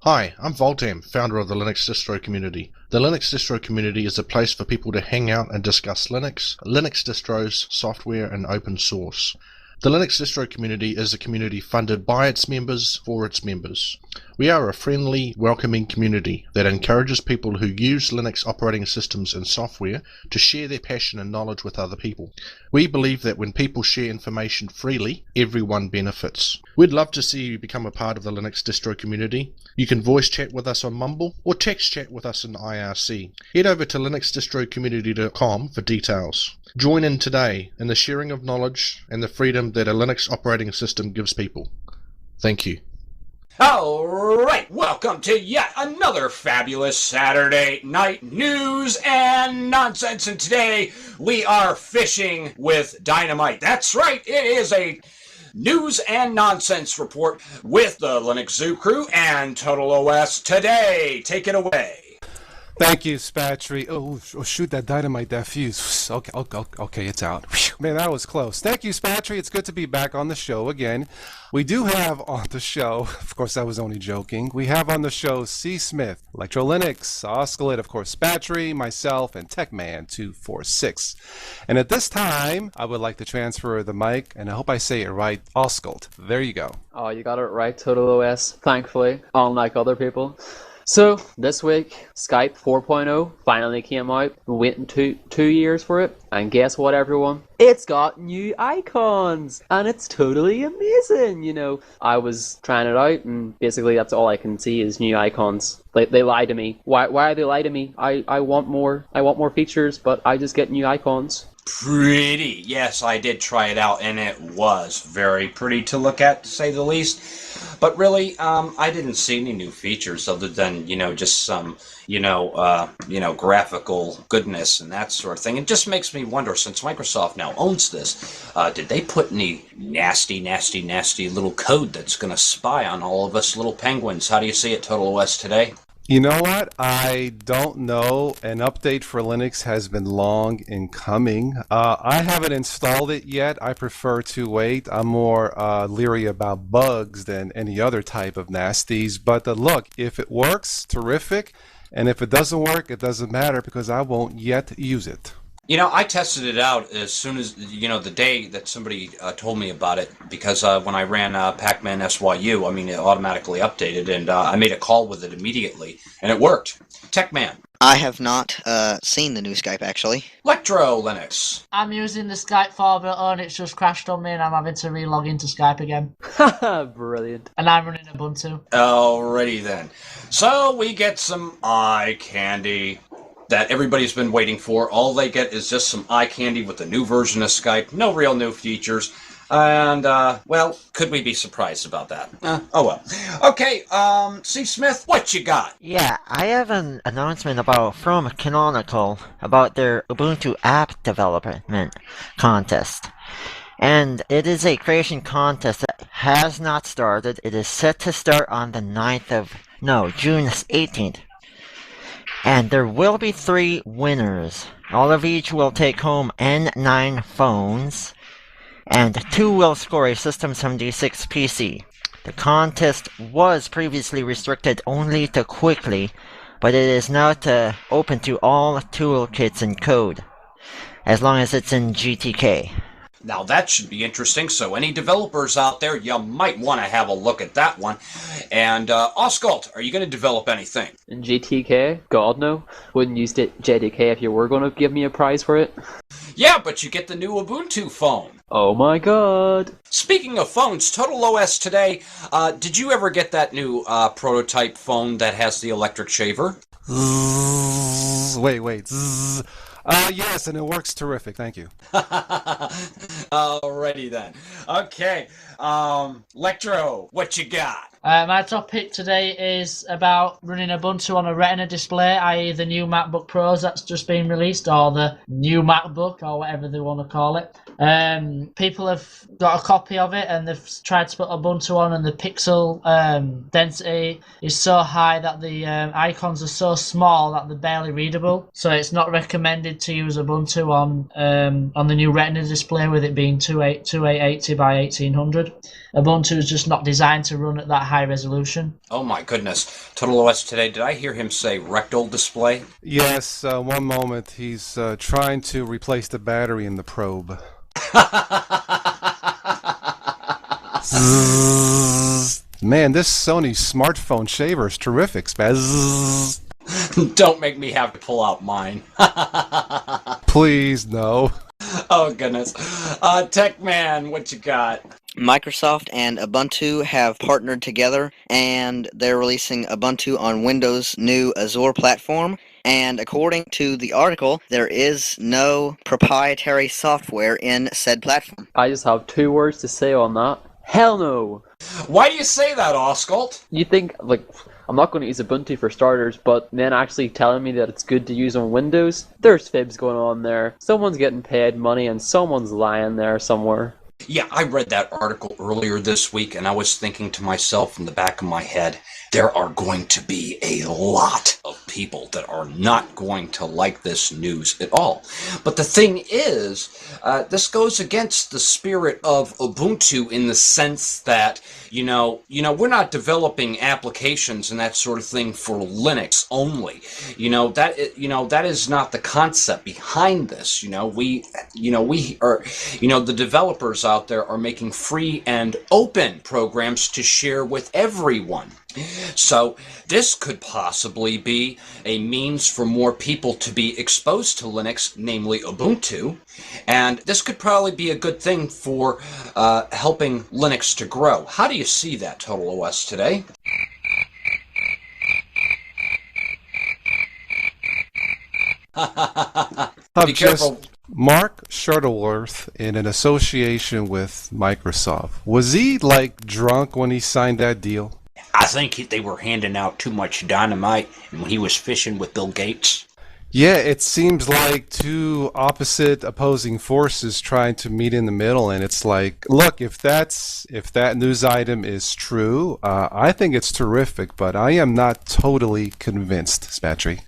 Hi, I'm Voltam, founder of the Linux Distro community. The Linux Distro community is a place for people to hang out and discuss Linux, Linux distros, software, and open source. The Linux Distro community is a community funded by its members for its members. We are a friendly, welcoming community that encourages people who use Linux operating systems and software to share their passion and knowledge with other people. We believe that when people share information freely, everyone benefits. We'd love to see you become a part of the Linux Distro community. You can voice chat with us on Mumble or text chat with us in IRC. Head over to linuxdistrocommunity.com for details. Join in today in the sharing of knowledge and the freedom that a Linux operating system gives people. Thank you. Alright, welcome to yet another fabulous Saturday night news and nonsense, and today we are fishing with dynamite. That's right, it is a news and nonsense report with the Linux Zoo crew and Total OS today. Take it away. Thank you, Spatry. Oh, shoot that dynamite, that fuse. Okay, it's out. Whew, man, that was close. Thank you, Spatry. It's good to be back on the show again. We do have on the show, of course, I was only joking. We have on the show C. Smith, LectroLinux, Oscailt, of course, Spatry, myself, and TechMan246. And at this time, I would like to transfer the mic, and I hope I say it right, Oscailt. There you go. Oh, you got it right, Total OS, thankfully, unlike other people. So, this week, Skype 4.0 finally came out. We're waiting two years for it. And guess what, everyone? It's got new icons! And it's totally amazing, you know. I was trying it out, and basically that's all I can see is new icons. They lie to me. Why are they lying to me? I want more features, but I just get new icons. Pretty. Yes, I did try it out, and it was very pretty to look at, to say the least. But really, I didn't see any new features other than, just some, graphical goodness and that sort of thing. It just makes me wonder, since Microsoft now owns this, did they put any nasty little code that's going to spy on all of us little penguins? How do you see it, Total OS today? You know what? I don't know. An update for Linux has been long in coming. I haven't installed it yet. I prefer to wait. I'm more leery about bugs than any other type of nasties. But look, if it works, terrific. And if it doesn't work, it doesn't matter because I won't yet use it. I tested it out as soon as, the day that somebody told me about it, because when I ran Pacman SYU, it automatically updated, and I made a call with it immediately, and it worked. TechMan. I have not seen the new Skype, actually. LectroLinux. I'm using the Skype 4.0 and it's just crashed on me and I'm having to re-log into Skype again. Brilliant. And I'm running Ubuntu. Alrighty then. So we get some eye candy that everybody's been waiting for. All they get is just some eye candy with the new version of Skype. No real new features. And, could we be surprised about that? Oh well. Okay, C. Smith, what you got? Yeah, I have an announcement from Canonical about their Ubuntu app development contest. And it is a creation contest that has not started. It is set to start on the June 18th. And there will be 3 winners. All of each will take home N9 phones, and 2 will score a System 76 PC. The contest was previously restricted only to Quickly, but it is now open to all toolkits and code, as long as it's in GTK. Now that should be interesting, so any developers out there, you might want to have a look at that one. And, Oscailt, are you going to develop anything? In GTK? God, no. Wouldn't use JDK if you were going to give me a prize for it. Yeah, but you get the new Ubuntu phone. Oh my god. Speaking of phones, Total OS today, did you ever get that new prototype phone that has the electric shaver? Wait. Yes, and it works terrific. Thank you. Alrighty then. Okay. Lectro, what you got? My topic today is about running Ubuntu on a Retina display, i.e. the new MacBook Pros that's just been released, or the new MacBook, or whatever they want to call it. People have got a copy of it and they've tried to put Ubuntu on, and the pixel density is so high that the icons are so small that they're barely readable. So it's not recommended to use Ubuntu on the new Retina display, with it being 2880 by 1800. Ubuntu is just not designed to run at that high resolution. Oh my goodness. Total OS today, did I hear him say rectal display? Yes, one moment. He's trying to replace the battery in the probe. Man, this Sony smartphone shaver is terrific, Spaz. Don't make me have to pull out mine. Please, no. Oh goodness. Tech Man, what you got? Microsoft and Ubuntu have partnered together, and they're releasing Ubuntu on Windows' new Azure platform. And according to the article, there is no proprietary software in said platform. I just have 2 words to say on that. Hell no! Why do you say that, Oscailt? You think, like, I'm not going to use Ubuntu for starters, but then actually telling me that it's good to use on Windows, there's fibs going on there. Someone's getting paid money and someone's lying there somewhere. Yeah, I read that article earlier this week, and I was thinking to myself in the back of my head, there are going to be a lot of people that are not going to like this news at all. But the thing is, this goes against the spirit of Ubuntu in the sense that, we're not developing applications and that sort of thing for Linux only. That is not the concept behind this. We are, the developers out there are making free and open programs to share with everyone. So this could possibly be a means for more people to be exposed to Linux, namely Ubuntu, and this could probably be a good thing for helping Linux to grow. How do you see that, Total OS today? Be careful. Mark Shuttleworth, in an association with Microsoft, was he drunk when he signed that deal? I think they were handing out too much dynamite when he was fishing with Bill Gates. Yeah, it seems like 2 opposing forces trying to meet in the middle, and it's like, look, if that news item is true, I think it's terrific, but I am not totally convinced, Spatry.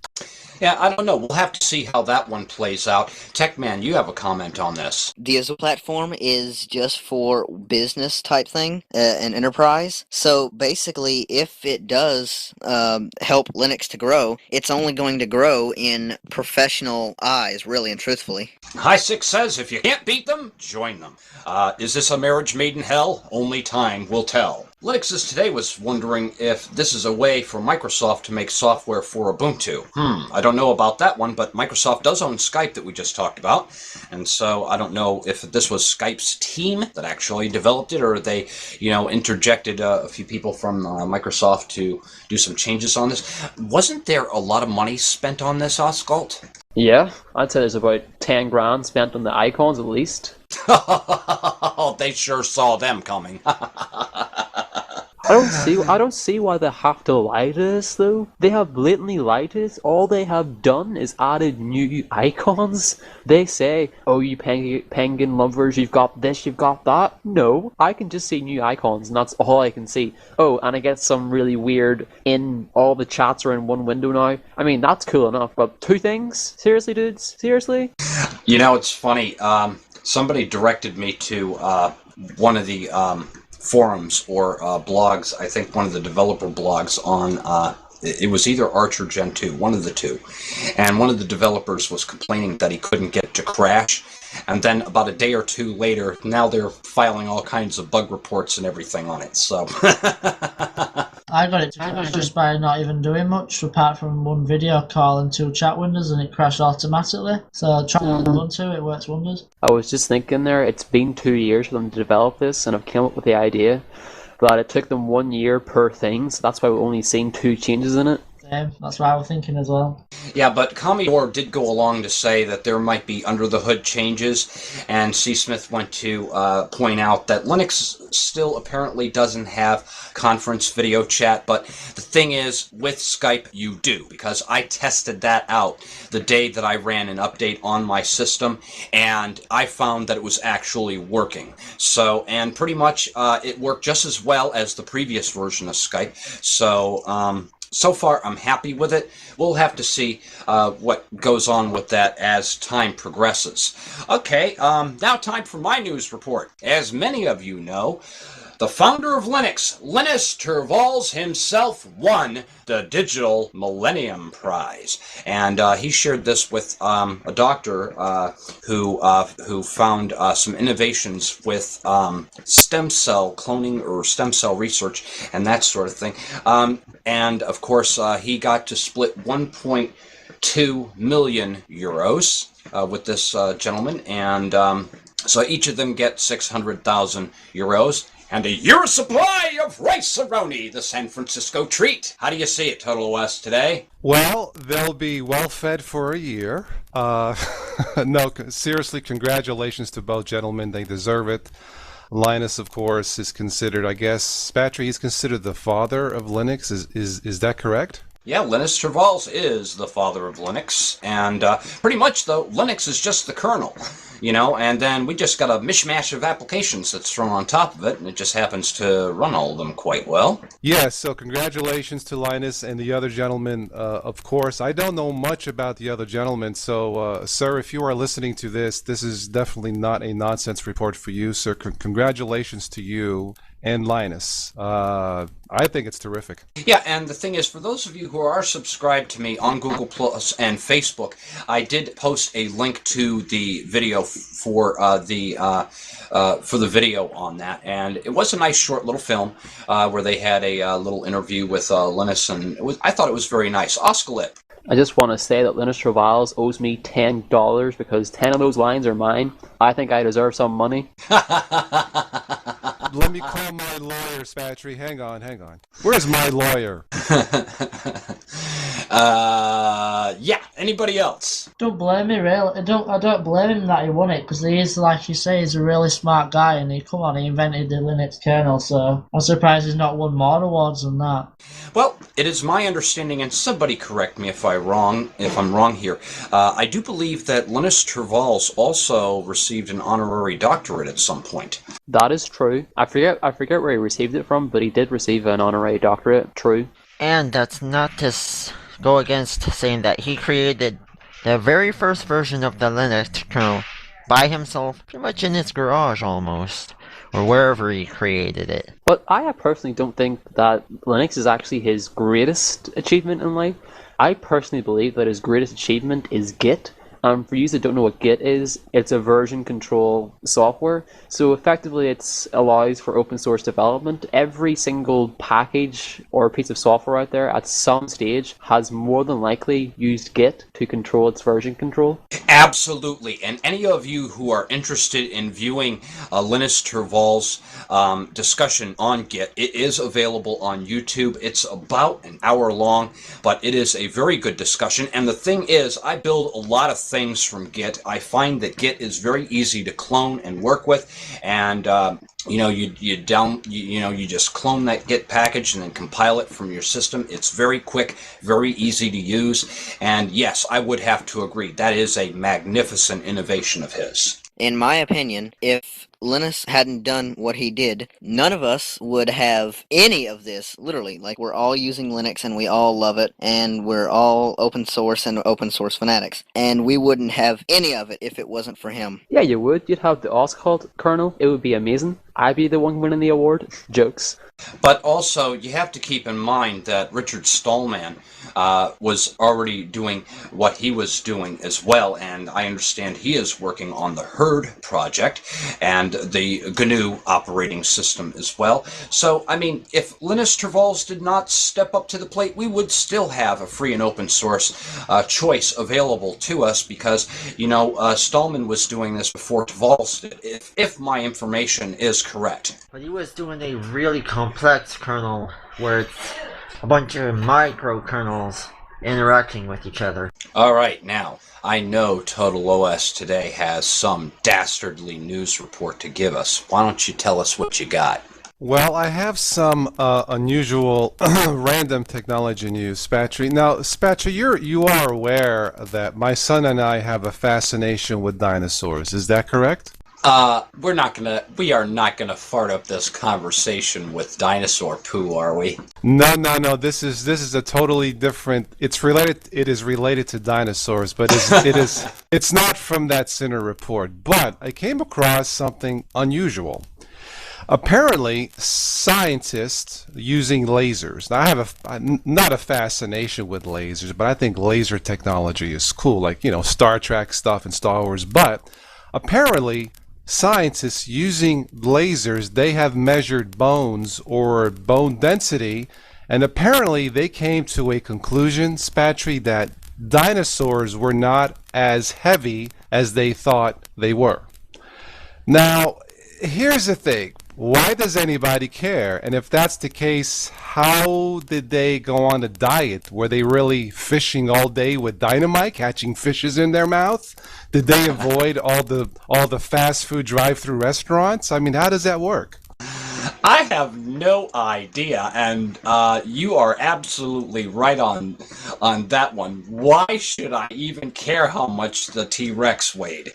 Yeah, I don't know. We'll have to see how that one plays out. Techman, you have a comment on this. The Azure platform is just for business type thing, an enterprise. So basically, if it does help Linux to grow, it's only going to grow in professional eyes, really and truthfully. High Six says, if you can't beat them, join them. Is this a marriage made in hell? Only time will tell. Linux's Today was wondering if this is a way for Microsoft to make software for Ubuntu. I don't know about that one, but Microsoft does own Skype that we just talked about, and so I don't know if this was Skype's team that actually developed it, or they, interjected a few people from Microsoft to do some changes on this. Wasn't there a lot of money spent on this, Oscailt? Yeah, I'd say there's about 10 grand spent on the icons at least. They sure saw them coming. I don't see why they have to lie to us, though. They have blatantly lied to us. All they have done is added new icons. They say, oh, you penguin lovers, you've got this, you've got that. No, I can just see new icons, and that's all I can see. Oh, and I get some really weird all the chats are in one window now. I mean, that's cool enough, but 2 things? Seriously, dudes? Seriously? It's funny. Somebody directed me to one of the forums or blogs, I think one of the developer blogs on, it was either Arch or Gen 2, one of the two. And one of the developers was complaining that he couldn't get it to crash. And then about a day or 2 later, now they're filing all kinds of bug reports and everything on it. So I got it to crash just by not even doing much, apart from 1 video call and 2 chat windows, and it crashed automatically. So try Ubuntu, it works wonders. I was just thinking there, it's been 2 years for them to develop this, and I've come up with the idea, but it took them 1 year per thing, so that's why we've only seen 2 changes in it. Same, that's what I was thinking as well. Yeah, but Commodore did go along to say that there might be under-the-hood changes, and C. Smith went to point out that Linux still apparently doesn't have conference video chat, but the thing is, with Skype, you do, because I tested that out the day that I ran an update on my system, and I found that it was actually working. So, and pretty much it worked just as well as the previous version of Skype, so so far, I'm happy with it. We'll have to see what goes on with that as time progresses. Okay, now time for my news report. As many of you know, the founder of Linux, Linus Torvalds himself, won the Digital Millennium Prize, and he shared this with a doctor who found some innovations with stem cell cloning or stem cell research and that sort of thing. And of course, he got to split 1.2 million euros with this gentleman, and so each of them get 600,000 euros. And a year's supply of rice-a-roni, the San Francisco treat. How do you see it, Total OS, today? Well, they'll be well fed for a year. No, seriously, congratulations to both gentlemen. They deserve it. Linus, of course, is considered, I guess, Spatry, he's considered the father of Linux. Is that correct? Yeah, Linus Torvalds is the father of Linux. And pretty much, though, Linux is just the kernel. You know, and then we just got a mishmash of applications that's thrown on top of it, and it just happens to run all of them quite well. Yes, so congratulations to Linus and the other gentleman, of course. I don't know much about the other gentleman, so, sir, if you are listening to this, this is definitely not a nonsense report for you, sir. Congratulations to you and Linus. I think it's terrific. Yeah, and the thing is, for those of you who are subscribed to me on Google Plus and Facebook, I did post a link to the video for the video on that, and it was a nice short little film where they had a little interview with Linus, and I thought it was very nice. Oscailt. I just want to say that Linus Torvalds owes me $10 because 10 of those lines are mine. I think I deserve some money. Let me call my lawyer, Spatry. Hang on. Where's my lawyer? Yeah. Anybody else? Don't blame me, really. I don't blame him that he won it, because he is, like you say, he's a really smart guy, and he invented the Linux kernel, so I'm surprised he's not won more awards than that. Well, it is my understanding, and somebody correct me if I'm wrong here. I do believe that Linus Torvalds also received an honorary doctorate at some point. That is true. I forget where he received it from, but he did receive an honorary doctorate. True. And that's not to go against saying that he created the very first version of the Linux kernel by himself, pretty much in his garage almost, or wherever he created it. But I personally don't think that Linux is actually his greatest achievement in life. I personally believe that his greatest achievement is Git. For you that don't know what Git is, it's a version control software. So effectively it allows for open source development. Every single package or piece of software out there at some stage has more than likely used Git to control its version control. Absolutely. And any of you who are interested in viewing Linus Torvalds' discussion on Git, it is available on YouTube. It's about an hour long, but it is a very good discussion. And the thing is, I build a lot of things from Git. I find that Git is very easy to clone and work with, and you just clone that Git package and then compile it from your system. It's very quick, very easy to use, and yes, I would have to agree, that is a magnificent innovation of his. In my opinion, if Linus hadn't done what he did, none of us would have any of this, literally. Like, we're all using Linux and we all love it, and we're all open source and open source fanatics, and we wouldn't have any of it if it wasn't for him. Yeah, you would. You'd have the Oscailt kernel. It would be amazing. I'd be the one winning the award. Jokes. But also, you have to keep in mind that Richard Stallman was already doing what he was doing as well, and I understand he is working on the Herd project and the GNU operating system as well. So, I mean, if Linus Torvalds did not step up to the plate, we would still have a free and open source choice available to us, because, Stallman was doing this before Torvalds did, if my information is correct. But he was doing a really complex kernel where it's a bunch of microkernels interacting with each other. Alright, now, I know Total OS today has some dastardly news report to give us. Why don't you tell us what you got? Well, I have some unusual random technology news, Spatry. Now, Spatry, you are aware that my son and I have a fascination with dinosaurs. Is that correct? We are not gonna fart up this conversation with dinosaur poo, are we? No, no, no. This is a totally different. It is related to dinosaurs, but it's not from that center report. But I came across something unusual. Apparently, scientists using lasers. Now, I have not a fascination with lasers, but I think laser technology is cool, like, Star Trek stuff and Star Wars. But apparently, scientists using lasers, they have measured bones or bone density, and apparently they came to a conclusion, Spatry, that dinosaurs were not as heavy as they thought they were. Now, here's the thing. Why does anybody care? And if that's the case, how did they go on a diet? Were they really fishing all day with dynamite, catching fishes in their mouth? Did they avoid all the fast food drive-through restaurants? I mean, how does that work? I have no idea, and you are absolutely right on that one. Why should I even care how much the T-Rex weighed?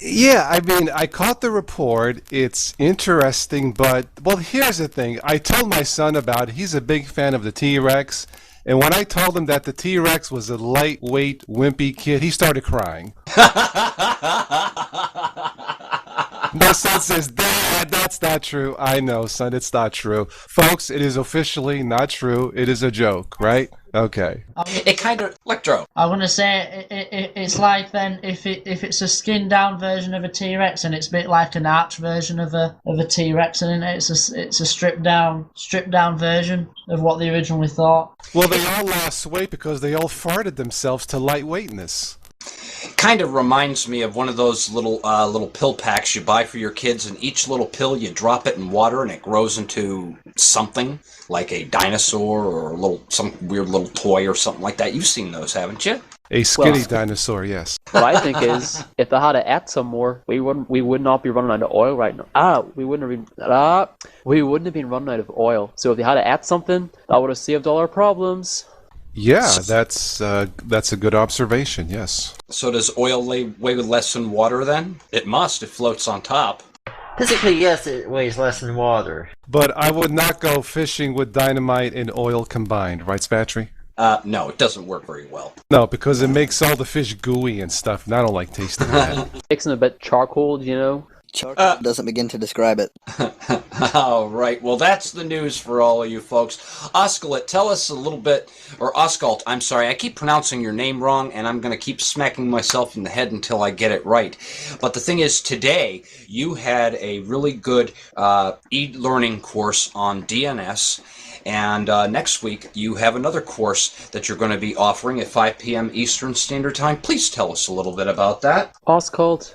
Yeah, I mean, I caught the report. It's interesting, but, well, here's the thing. I told my son about it. He's a big fan of the T-Rex, and when I told him that the T-Rex was a lightweight, wimpy kid, he started crying. My son says, "Dad, that's not true." I know, son, it's not true. Folks, it is officially not true. It is a joke, right? Okay. It kind of Electro. I want to say it's like then if it's a skinned down version of a T-Rex and it's a bit like an arch version of a T-Rex, and it's a stripped down version of what they originally thought. Well, they all lost weight because they all farted themselves to lightweightness. Kind of reminds me of one of those little pill packs you buy for your kids, and each little pill you drop it in water and it grows into something like a dinosaur or some weird little toy or something like that. You've seen those, haven't you? A skinny dinosaur, yes. What I think is, if they had to add some more, we would not be running out of oil right now. We wouldn't have been running out of oil. So if they had to add something, that would have saved all our problems. Yeah, that's a good observation, yes. So does oil weigh less than water then? It must. It floats on top. Physically, yes, it weighs less than water. But I would not go fishing with dynamite and oil combined, right, Spatry? No, it doesn't work very well. No, because it makes all the fish gooey and stuff, and I don't like tasting that. Mixing a bit charcoal, Charcoal doesn't begin to describe it. All right. Well, that's the news for all of you folks. Oscailt, tell us a little bit, or Oscailt, I'm sorry, I keep pronouncing your name wrong, and I'm going to keep smacking myself in the head until I get it right. But the thing is, today, you had a really good e-learning course on DNS, and next week, you have another course that you're going to be offering at 5 p.m. Eastern Standard Time. Please tell us a little bit about that. Oscailt,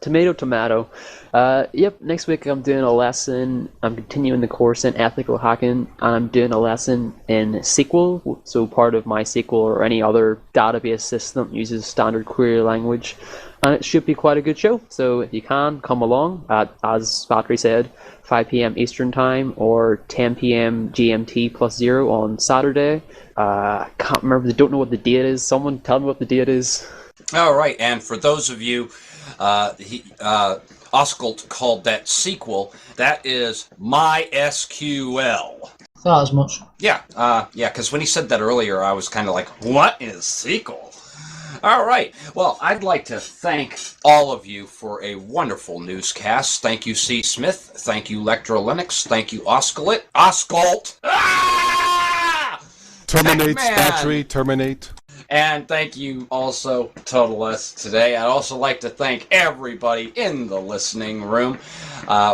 tomato. Yep, next week I'm doing a lesson. I'm continuing the course in ethical hacking, and I'm doing a lesson in SQL. So part of MySQL or any other database system uses standard query language, and it should be quite a good show. So if you can, come along at, as Spatry said, 5 p.m. Eastern Time or 10 p.m. GMT +0 on Saturday. Can't remember. Don't know what the date is. Someone tell me what the date is. All right, and for those of you, Oscailt called that SQL. That is MySQL. Thought as much. Yeah, because when he said that earlier, I was kind of like, what is SQL? All right. Well, I'd like to thank all of you for a wonderful newscast. Thank you, C. Smith. Thank you, LectroLinux. Thank you, Oscailt. Ah! Terminate, Pac-Man! Spatry, terminate. And thank you also, Total S, today. I'd also like to thank everybody in the listening room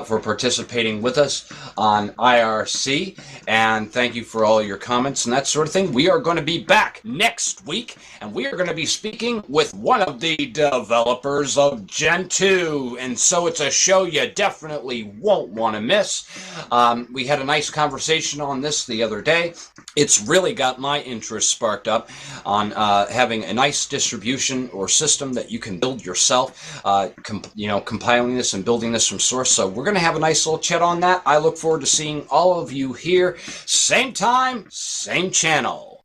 for participating with us on IRC. And thank you for all your comments and that sort of thing. We are going to be back next week, and we are going to be speaking with one of the developers of Gen 2. And so it's a show you definitely won't want to miss. We had a nice conversation on this the other day. It's really got my interest sparked up on having a nice distribution or system that you can build yourself, compiling this and building this from source. So we're going to have a nice little chat on that. I look forward to seeing all of you here, same time, same channel.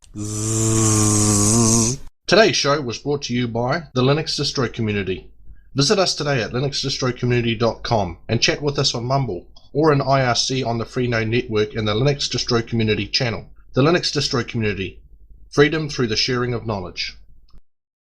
Today's show was brought to you by the Linux Distro community. Visit us today at linuxdistrocommunity.com and chat with us on Mumble or in IRC on the Freenode network in the Linux Distro Community channel. The Linux Distro Community. Freedom through the sharing of knowledge.